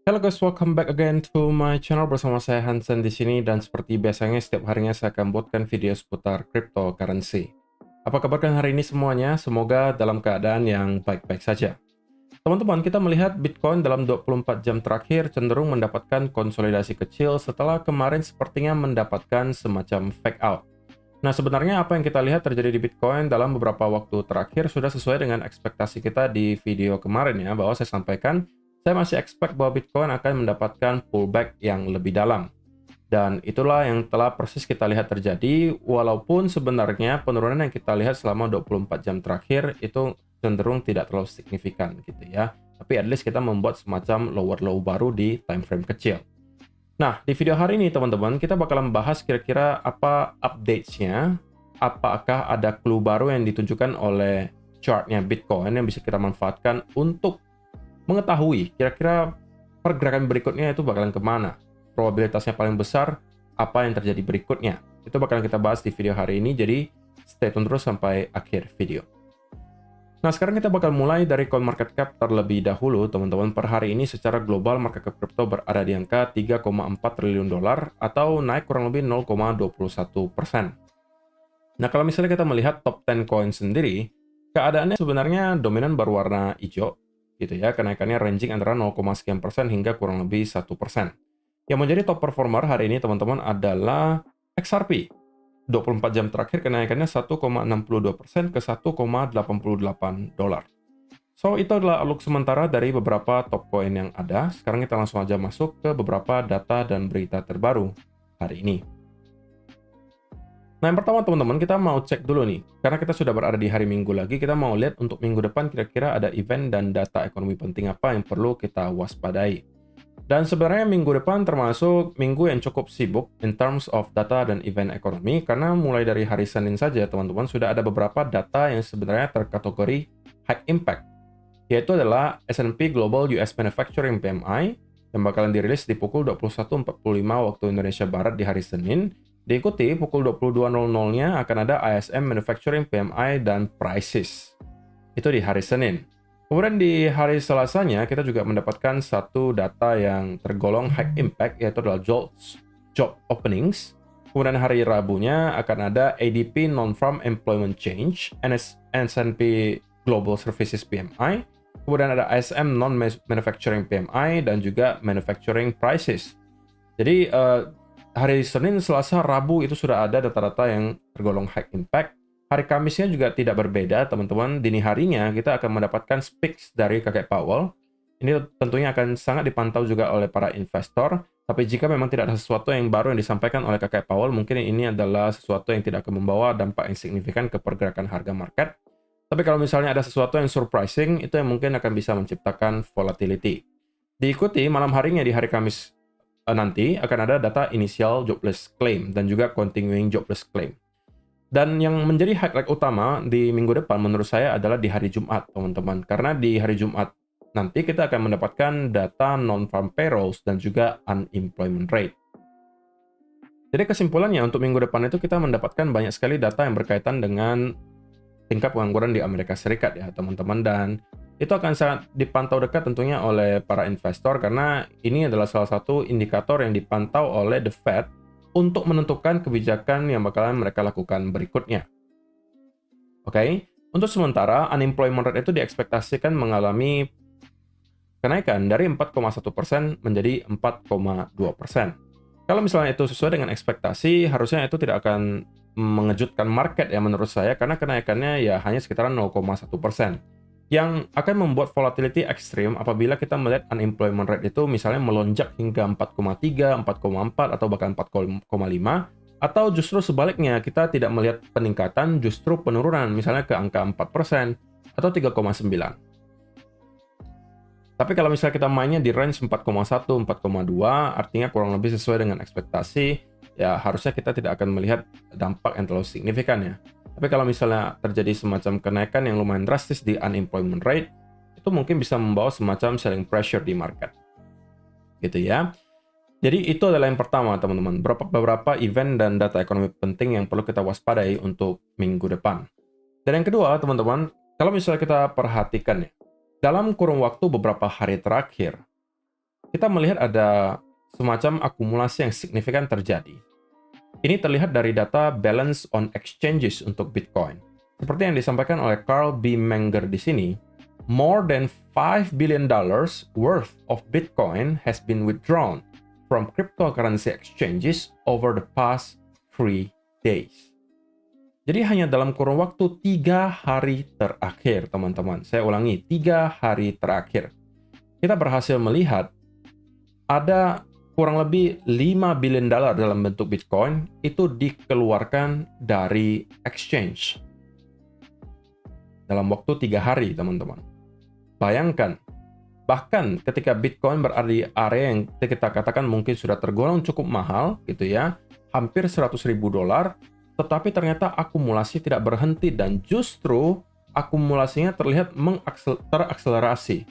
Hello guys, welcome back again to my channel bersama saya Hansen di sini dan seperti biasanya setiap harinya saya akan buatkan video seputar cryptocurrency. Apa kabar kalian hari ini semuanya? Semoga dalam keadaan yang baik-baik saja. Teman-teman, kita melihat Bitcoin dalam 24 jam terakhir cenderung mendapatkan konsolidasi kecil setelah kemarin sepertinya mendapatkan semacam fake out. Nah, sebenarnya apa yang kita lihat terjadi di Bitcoin dalam beberapa waktu terakhir sudah sesuai dengan ekspektasi kita di video kemarin ya, bahwa saya sampaikan saya masih expect bahwa Bitcoin akan mendapatkan pullback yang lebih dalam. Dan itulah yang telah persis kita lihat terjadi, walaupun sebenarnya penurunan yang kita lihat selama 24 jam terakhir itu cenderung tidak terlalu signifikan gitu ya. Tapi at least kita membuat semacam lower low baru di time frame kecil. Nah, di video hari ini teman-teman, kita bakalan bahas kira-kira apa updates-nya, apakah ada clue baru yang ditunjukkan oleh chart-nya Bitcoin yang bisa kita manfaatkan untuk mengetahui kira-kira pergerakan berikutnya itu bakalan kemana. Probabilitasnya paling besar, apa yang terjadi berikutnya. Itu bakalan kita bahas di video hari ini, jadi stay tune terus sampai akhir video. Nah, sekarang kita bakal mulai dari CoinMarketCap terlebih dahulu, teman-teman. Per hari ini secara global market cap crypto berada di angka 3,4 triliun dolar atau naik kurang lebih 0,21%. Nah, kalau misalnya kita melihat top 10 coin sendiri, keadaannya sebenarnya dominan berwarna hijau, gitu ya. Kenaikannya ranging antara 0, sekian persen hingga kurang lebih 1%. Yang menjadi top performer hari ini, teman-teman, adalah XRP. 24 jam terakhir kenaikannya 1,62% ke 1,88 dolar. So, itu adalah outlook sementara dari beberapa top coin yang ada. Sekarang kita langsung aja masuk ke beberapa data dan berita terbaru hari ini. Nah, yang pertama teman-teman, kita mau cek dulu nih. Karena kita sudah berada di hari Minggu lagi, kita mau lihat untuk minggu depan kira-kira ada event dan data ekonomi penting apa yang perlu kita waspadai. Dan sebenarnya minggu depan termasuk minggu yang cukup sibuk in terms of data dan event ekonomi, karena mulai dari hari Senin saja, teman-teman, sudah ada beberapa data yang sebenarnya terkategori high impact, yaitu adalah S&P Global US Manufacturing PMI, yang bakalan dirilis di pukul 21.45 waktu Indonesia Barat di hari Senin. Diikuti pukul 22.00-nya akan ada ISM Manufacturing PMI dan Prices. Itu di hari Senin. Kemudian di hari Selasanya, kita juga mendapatkan satu data yang tergolong high impact, yaitu adalah job openings. Kemudian hari Rabunya akan ada ADP Non-Farm Employment Change, S&P Global Services PMI, kemudian ada ISM Non-Manufacturing PMI, dan juga Manufacturing Prices. Jadi, hari Senin, Selasa, Rabu itu sudah ada data-data yang tergolong high impact. Hari Kamisnya juga tidak berbeda, teman-teman. Dini harinya kita akan mendapatkan speaks dari Kakek Powell. Ini tentunya akan sangat dipantau juga oleh para investor. Tapi jika memang tidak ada sesuatu yang baru yang disampaikan oleh Kakek Powell, mungkin ini adalah sesuatu yang tidak akan membawa dampak yang signifikan ke pergerakan harga market. Tapi kalau misalnya ada sesuatu yang surprising, itu yang mungkin akan bisa menciptakan volatility. Diikuti malam harinya di hari Kamis nanti akan ada data initial jobless claim dan juga continuing jobless claim. Dan yang menjadi highlight utama di minggu depan menurut saya adalah di hari Jumat, teman-teman. Karena di hari Jumat nanti kita akan mendapatkan data non-farm payrolls dan juga unemployment rate. Jadi kesimpulannya untuk minggu depan itu kita mendapatkan banyak sekali data yang berkaitan dengan tingkat pengangguran di Amerika Serikat ya, teman-teman. Dan itu akan sangat dipantau dekat tentunya oleh para investor karena ini adalah salah satu indikator yang dipantau oleh The Fed untuk menentukan kebijakan yang bakalan mereka lakukan berikutnya. Oke, untuk sementara unemployment rate itu diekspektasikan mengalami kenaikan dari 4,1% menjadi 4,2%. Kalau misalnya itu sesuai dengan ekspektasi, harusnya itu tidak akan mengejutkan market ya menurut saya, karena kenaikannya ya hanya sekitaran 0,1%. Yang akan membuat volatility ekstrim apabila kita melihat unemployment rate itu misalnya melonjak hingga 4,3, 4,4, atau bahkan 4,5, atau justru sebaliknya kita tidak melihat peningkatan, justru penurunan misalnya ke angka 4% atau 3,9. Tapi kalau misalnya kita mainnya di range 4,1, 4,2, artinya kurang lebih sesuai dengan ekspektasi, ya harusnya kita tidak akan melihat dampak yang terlalu signifikan ya. Tapi kalau misalnya terjadi semacam kenaikan yang lumayan drastis di unemployment rate, itu mungkin bisa membawa semacam selling pressure di market. Gitu ya. Jadi itu adalah yang pertama, teman-teman. Beberapa event dan data ekonomi penting yang perlu kita waspadai untuk minggu depan. Dan yang kedua, teman-teman, kalau misalnya kita perhatikan ya, dalam kurun waktu beberapa hari terakhir, kita melihat ada semacam akumulasi yang signifikan terjadi. Ini terlihat dari data balance on exchanges untuk Bitcoin. Seperti yang disampaikan oleh Carl B. Menger di sini, more than $5 billion worth of Bitcoin has been withdrawn from cryptocurrency exchanges over the past 3 days. Jadi hanya dalam kurun waktu 3 hari terakhir, teman-teman. Saya ulangi, 3 hari terakhir. Kita berhasil melihat ada kurang lebih $5 billion dalam bentuk Bitcoin itu dikeluarkan dari exchange. Dalam waktu 3 hari, teman-teman. Bayangkan, bahkan ketika Bitcoin berada di area yang kita katakan mungkin sudah tergolong cukup mahal, gitu ya, hampir $100.000, tetapi ternyata akumulasi tidak berhenti dan justru akumulasinya terlihat terakselerasi.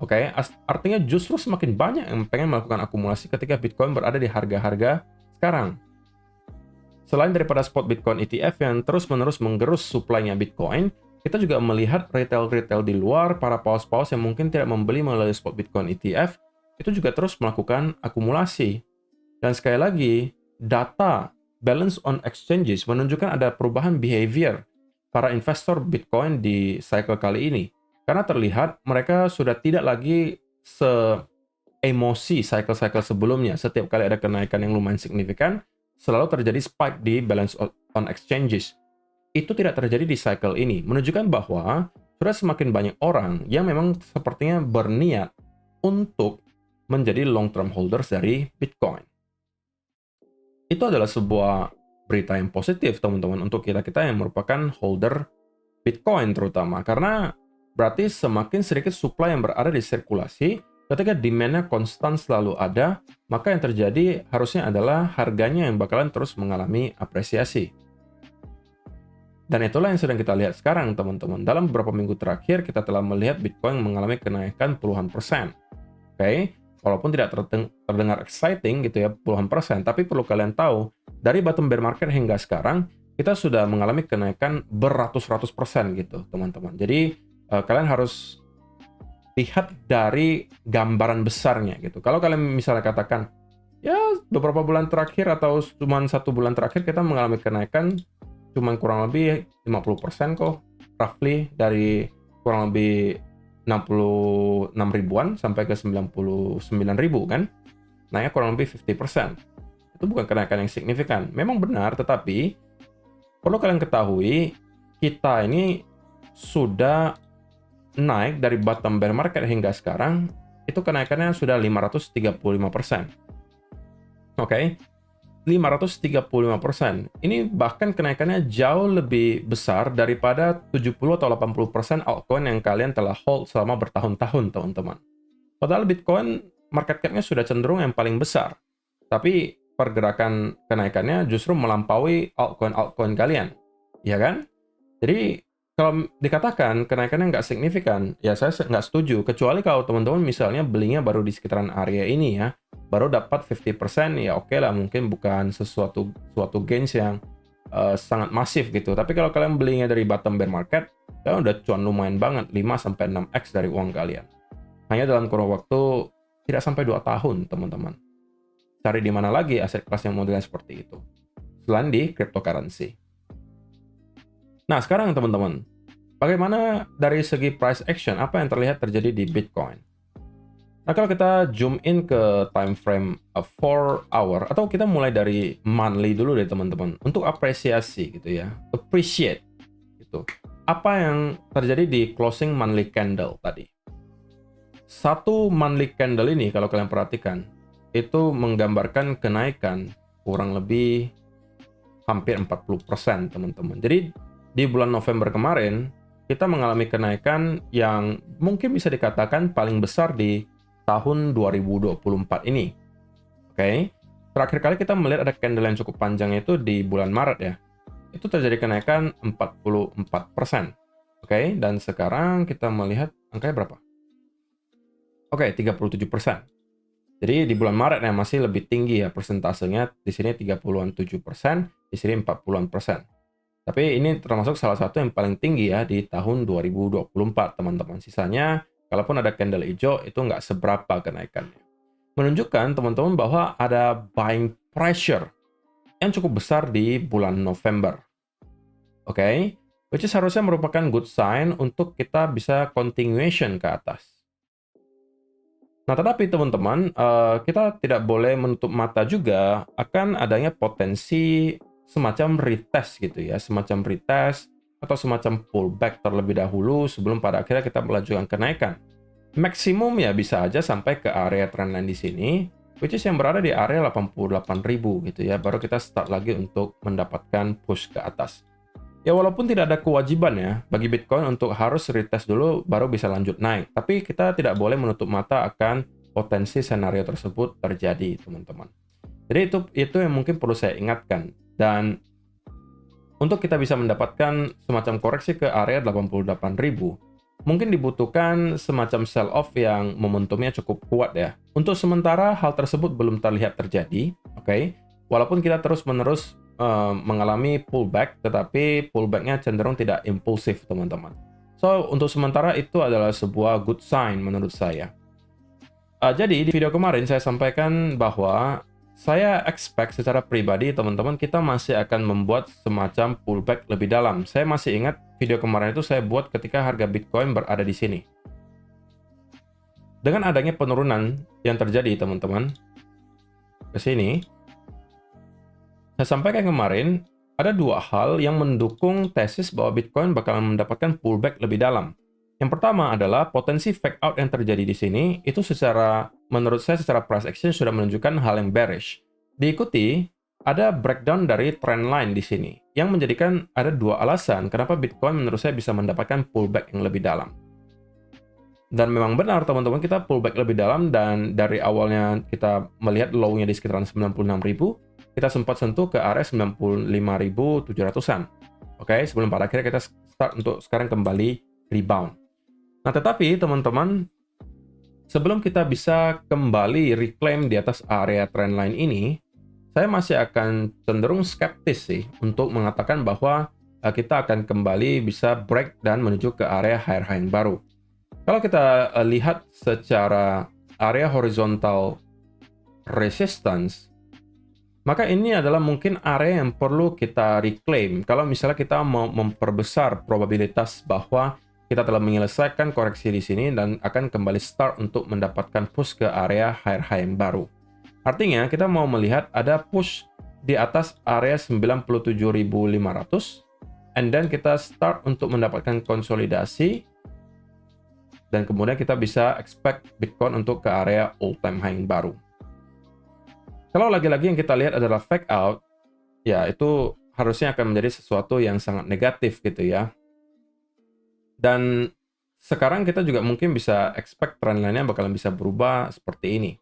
Oke, artinya justru semakin banyak yang pengen melakukan akumulasi ketika Bitcoin berada di harga-harga sekarang. Selain daripada spot Bitcoin ETF yang terus-menerus menggerus supply-nya Bitcoin, kita juga melihat retail-retail di luar, para paus-paus yang mungkin tidak membeli melalui spot Bitcoin ETF, itu juga terus melakukan akumulasi. Dan sekali lagi, data balance on exchanges menunjukkan ada perubahan behavior para investor Bitcoin di cycle kali ini. Karena terlihat mereka sudah tidak lagi se-emosi cycle-cycle sebelumnya. Setiap kali ada kenaikan yang lumayan signifikan, selalu terjadi spike di balance on exchanges. Itu tidak terjadi di cycle ini, menunjukkan bahwa sudah semakin banyak orang yang memang sepertinya berniat untuk menjadi long-term holders dari Bitcoin. Itu adalah sebuah berita yang positif, teman-teman, untuk kita-kita yang merupakan holder Bitcoin terutama. Karena berarti semakin sedikit supply yang berada di sirkulasi, ketika demand-nya konstan selalu ada, maka yang terjadi harusnya adalah harganya yang bakalan terus mengalami apresiasi. Dan itulah yang sedang kita lihat sekarang, teman-teman. Dalam beberapa minggu terakhir, kita telah melihat Bitcoin mengalami kenaikan puluhan persen. Oke, walaupun tidak terdengar exciting gitu ya, puluhan persen, tapi perlu kalian tahu, dari bottom bear market hingga sekarang, kita sudah mengalami kenaikan beratus-ratus persen gitu, teman-teman. Jadi, kalian harus lihat dari gambaran besarnya gitu. Kalau kalian misalnya katakan, ya beberapa bulan terakhir atau cuma 1 bulan terakhir kita mengalami kenaikan cuma kurang lebih 50% kok, roughly dari kurang lebih 66 ribuan sampai ke 99 ribu kan. Naiknya kurang lebih 50%. Itu bukan kenaikan yang signifikan. Memang benar, tetapi perlu kalian ketahui, kita ini sudah naik dari bottom bear market hingga sekarang, itu kenaikannya sudah 535%. Oke, 535%. Ini bahkan kenaikannya jauh lebih besar daripada 70 atau 80% altcoin yang kalian telah hold selama bertahun-tahun, teman-teman. Padahal Bitcoin market cap-nya sudah cenderung yang paling besar. Tapi pergerakan kenaikannya justru melampaui altcoin-altcoin kalian. Ya kan? Jadi, kalau dikatakan kenaikannya nggak signifikan, ya saya nggak setuju. Kecuali kalau teman-teman misalnya belinya baru di sekitaran area ini ya, baru dapat 50%, ya oke lah, mungkin bukan suatu gains yang sangat masif gitu. Tapi kalau kalian belinya dari bottom bear market, kalian udah cuan lumayan banget, 5-6x dari uang kalian. Hanya dalam kurun waktu tidak sampai 2 tahun, teman-teman. Cari di mana lagi aset kelas yang modelnya seperti itu? Selain di cryptocurrency. Nah, sekarang teman-teman, bagaimana dari segi price action, apa yang terlihat terjadi di Bitcoin? Nah, kalau kita zoom in ke time frame 4 hour, atau kita mulai dari monthly dulu deh teman-teman, untuk apresiasi gitu ya, appreciate gitu. Apa yang terjadi di closing monthly candle tadi? Satu monthly candle ini kalau kalian perhatikan, itu menggambarkan kenaikan kurang lebih hampir 40%, teman-teman. Jadi di bulan November kemarin, kita mengalami kenaikan yang mungkin bisa dikatakan paling besar di tahun 2024 ini. Oke, terakhir kali kita melihat ada candle yang cukup panjang itu di bulan Maret ya. Itu terjadi kenaikan 44%. Oke, dan sekarang kita melihat angkanya berapa? Oke, 37%. Jadi di bulan Maret yang masih lebih tinggi ya persentasenya, di sini 37%, di sini 40%. Tapi ini termasuk salah satu yang paling tinggi ya di tahun 2024, teman-teman. Sisanya Kalaupun ada candle hijau, itu nggak seberapa kenaikannya. Menunjukkan teman-teman bahwa ada buying pressure yang cukup besar di bulan November. Oke, which is harusnya merupakan good sign untuk kita bisa continuation ke atas. Nah, tetapi teman-teman, kita tidak boleh menutup mata juga akan adanya potensi semacam retest gitu ya, semacam retest atau semacam pullback terlebih dahulu sebelum pada akhirnya kita melanjutkan kenaikan. Maksimum ya bisa aja sampai ke area trendline di sini, which is yang berada di area 88.000 gitu ya, baru kita start lagi untuk mendapatkan push ke atas. Ya walaupun tidak ada kewajiban ya bagi Bitcoin untuk harus retest dulu baru bisa lanjut naik. Tapi kita tidak boleh menutup mata akan potensi senario tersebut terjadi, teman-teman. Jadi itu yang mungkin perlu saya ingatkan. Dan untuk kita bisa mendapatkan semacam koreksi ke area 88.000, mungkin dibutuhkan semacam sell off yang momentumnya cukup kuat ya. Untuk sementara hal tersebut belum terlihat terjadi, oke? Walaupun kita terus-menerus mengalami pullback, tetapi pullbacknya cenderung tidak impulsif, teman-teman. So, untuk sementara itu adalah sebuah good sign menurut saya. Jadi, di video kemarin saya sampaikan bahwa saya expect secara pribadi, teman-teman, kita masih akan membuat semacam pullback lebih dalam. Saya masih ingat video kemarin itu saya buat ketika harga Bitcoin berada di sini. Dengan adanya penurunan yang terjadi, teman-teman, ke sini, saya sampaikan kemarin, ada dua hal yang mendukung tesis bahwa Bitcoin bakalan mendapatkan pullback lebih dalam. Yang pertama adalah potensi fake out yang terjadi di sini, itu menurut saya secara price action sudah menunjukkan hal yang bearish. Diikuti, ada breakdown dari trend line di sini, yang menjadikan ada dua alasan kenapa Bitcoin menurut saya bisa mendapatkan pullback yang lebih dalam. Dan memang benar teman-teman, kita pullback lebih dalam dan dari awalnya kita melihat low-nya di sekitaran 96.000, kita sempat sentuh ke area 95.700-an. Oke, sebelum pada akhirnya kita start untuk sekarang kembali rebound. Nah, tetapi teman-teman, sebelum kita bisa kembali reclaim di atas area trendline ini, saya masih akan cenderung skeptis sih untuk mengatakan bahwa kita akan kembali bisa break dan menuju ke area higher high yang baru. Kalau kita lihat secara area horizontal resistance, maka ini adalah mungkin area yang perlu kita reclaim. Kalau misalnya kita mau memperbesar probabilitas bahwa kita telah menyelesaikan koreksi di sini dan akan kembali start untuk mendapatkan push ke area higher high yang baru. Artinya kita mau melihat ada push di atas area 97.500 and then kita start untuk mendapatkan konsolidasi dan kemudian kita bisa expect Bitcoin untuk ke area all time high yang baru. Kalau lagi-lagi yang kita lihat adalah fake out, ya itu harusnya akan menjadi sesuatu yang sangat negatif gitu ya. Dan sekarang kita juga mungkin bisa expect trend line-nya bakalan bisa berubah seperti ini.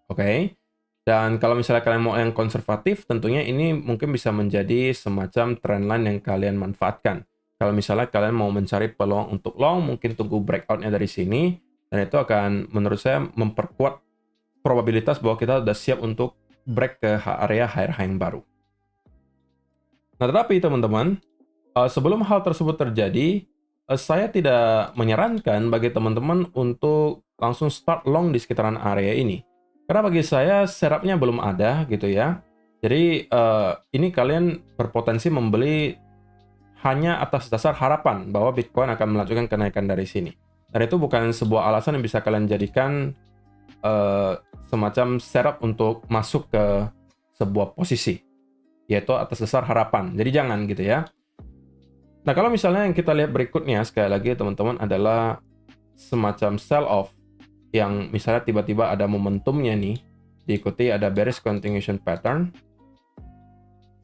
Oke? Dan kalau misalnya kalian mau yang konservatif, tentunya ini mungkin bisa menjadi semacam trend line yang kalian manfaatkan. Kalau misalnya kalian mau mencari peluang untuk long, mungkin tunggu breakout-nya dari sini, dan itu akan menurut saya memperkuat probabilitas bahwa kita sudah siap untuk break ke area higher high yang baru. Nah, tetapi teman-teman, sebelum hal tersebut terjadi, saya tidak menyarankan bagi teman-teman untuk langsung start long di sekitaran area ini. Karena bagi saya setup-nya belum ada gitu ya. Jadi ini kalian berpotensi membeli hanya atas dasar harapan bahwa Bitcoin akan melanjutkan kenaikan dari sini. Dan itu bukan sebuah alasan yang bisa kalian jadikan semacam setup untuk masuk ke sebuah posisi, yaitu atas dasar harapan. Jadi jangan gitu ya. Nah, kalau misalnya yang kita lihat berikutnya, sekali lagi teman-teman, adalah semacam sell off yang misalnya tiba-tiba ada momentumnya nih, diikuti ada bearish continuation pattern,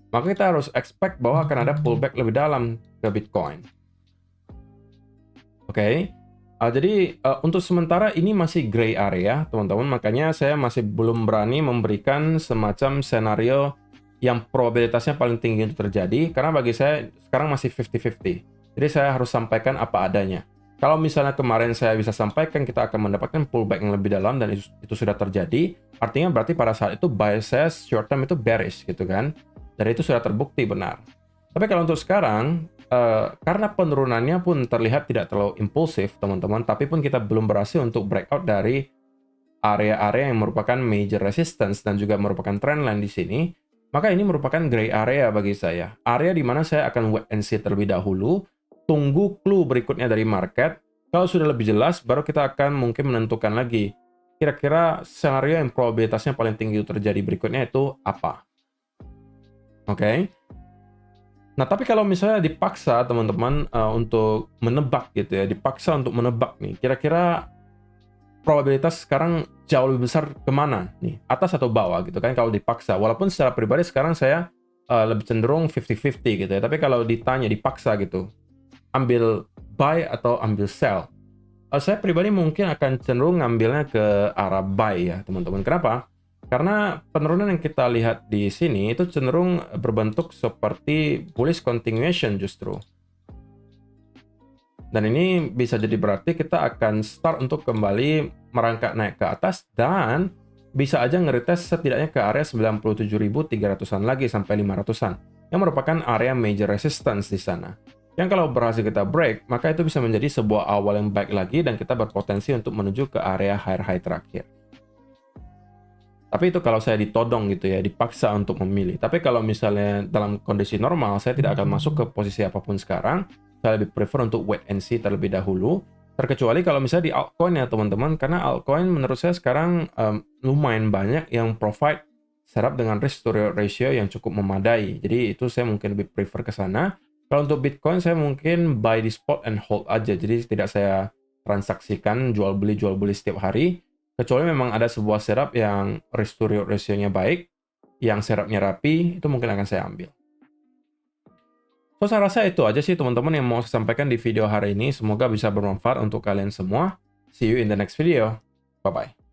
maka kita harus expect bahwa akan ada pullback lebih dalam ke Bitcoin. Oke. Jadi untuk sementara ini masih gray area, teman-teman. Makanya saya masih belum berani memberikan semacam senario yang probabilitasnya paling tinggi untuk terjadi, karena bagi saya sekarang masih 50-50. Jadi saya harus sampaikan apa adanya. Kalau misalnya kemarin saya bisa sampaikan kita akan mendapatkan pullback yang lebih dalam dan itu sudah terjadi, artinya berarti pada saat itu bias saya short term itu bearish gitu kan. Dan itu sudah terbukti benar. Tapi kalau untuk sekarang, karena penurunannya pun terlihat tidak terlalu impulsif, teman-teman, tapi pun kita belum berhasil untuk breakout dari area-area yang merupakan major resistance dan juga merupakan trendline di sini, maka ini merupakan gray area bagi saya. Area di mana saya akan wait and see terlebih dahulu, tunggu clue berikutnya dari market. Kalau sudah lebih jelas, baru kita akan mungkin menentukan lagi kira-kira skenario yang probabilitasnya paling tinggi itu terjadi berikutnya itu apa. Oke. Nah, tapi kalau misalnya dipaksa teman-teman untuk menebak gitu ya, dipaksa untuk menebak nih, kira-kira probabilitas sekarang jauh lebih besar kemana nih, atas atau bawah gitu kan kalau dipaksa. Walaupun secara pribadi sekarang saya lebih cenderung 50-50 gitu ya, tapi kalau ditanya, dipaksa gitu, ambil buy atau ambil sell, saya pribadi mungkin akan cenderung ngambilnya ke arah buy ya teman-teman. Kenapa? Karena penurunan yang kita lihat di sini itu cenderung berbentuk seperti bullish continuation justru. Dan ini bisa jadi berarti kita akan start untuk kembali merangkak naik ke atas dan bisa aja ngeretes setidaknya ke area 97.300-an lagi sampai 500-an yang merupakan area major resistance di sana. Yang kalau berhasil kita break, maka itu bisa menjadi sebuah awal yang baik lagi dan kita berpotensi untuk menuju ke area higher high terakhir. Tapi itu kalau saya ditodong gitu ya, dipaksa untuk memilih. Tapi kalau misalnya dalam kondisi normal, saya tidak akan masuk ke posisi apapun sekarang. Saya lebih prefer untuk wait and see terlebih dahulu. Terkecuali kalau misalnya di altcoin ya teman-teman, karena altcoin menurut saya sekarang lumayan banyak yang provide setup dengan risk to reward ratio yang cukup memadai. Jadi itu saya mungkin lebih prefer ke sana. Kalau untuk Bitcoin saya mungkin buy di spot and hold aja. Jadi tidak saya transaksikan jual beli setiap hari. Kecuali memang ada sebuah setup yang risk to reward ratio-nya baik, yang setupnya rapi, itu mungkin akan saya ambil. So, saya rasa itu aja sih teman-teman yang mau saya sampaikan di video hari ini. Semoga bisa bermanfaat untuk kalian semua. See you in the next video. Bye-bye.